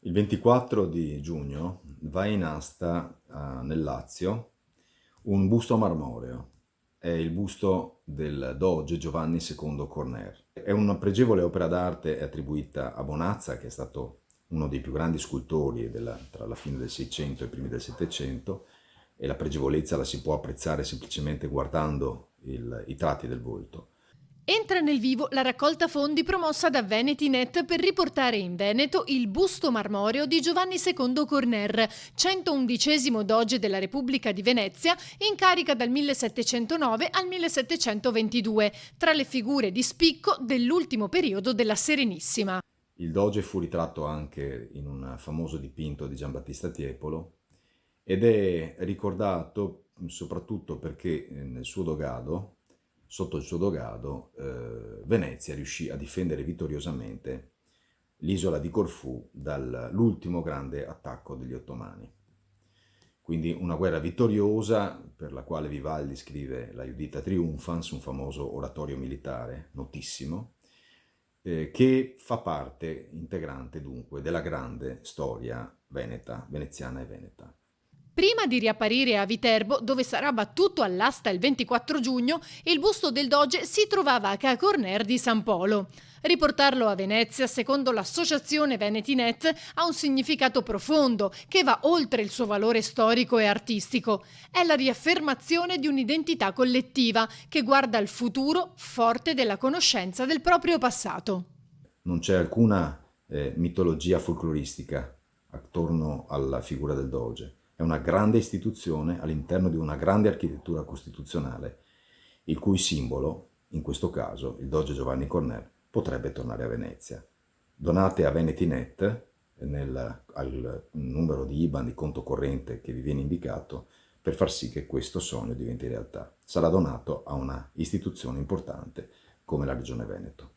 Il 24 di giugno va in asta nel Lazio un busto marmoreo. È il busto del doge Giovanni II Corner. È una pregevole opera d'arte attribuita a Bonazza, che è stato uno dei più grandi scultori tra la fine del Seicento e i primi del Settecento, e la pregevolezza la si può apprezzare semplicemente guardando i tratti del volto. Entra nel vivo la raccolta fondi promossa da VenetiNet per riportare in Veneto il busto marmoreo di Giovanni II Corner, 111° doge della Repubblica di Venezia, in carica dal 1709 al 1722, tra le figure di spicco dell'ultimo periodo della Serenissima. Il doge fu ritratto anche in un famoso dipinto di Giambattista Tiepolo ed è ricordato soprattutto perché sotto il suo dogado, Venezia riuscì a difendere vittoriosamente l'isola di Corfù dall'ultimo grande attacco degli ottomani. Quindi una guerra vittoriosa per la quale Vivaldi scrive la Iudita Triumphans, un famoso oratorio militare notissimo, che fa parte integrante dunque della grande storia veneziana e veneta. Prima di riapparire a Viterbo, dove sarà battuto all'asta il 24 giugno, il busto del doge si trovava a Ca' Corner di San Polo. Riportarlo a Venezia, secondo l'associazione VenetiNet, ha un significato profondo che va oltre il suo valore storico e artistico. È la riaffermazione di un'identità collettiva che guarda al futuro forte della conoscenza del proprio passato. Non c'è alcuna mitologia folcloristica attorno alla figura del doge. È una grande istituzione all'interno di una grande architettura costituzionale, il cui simbolo, in questo caso il doge Giovanni Corner, potrebbe tornare a Venezia. Donate a VenetiNet al numero di IBAN di conto corrente che vi viene indicato per far sì che questo sogno diventi realtà. Sarà donato a una istituzione importante come la Regione Veneto.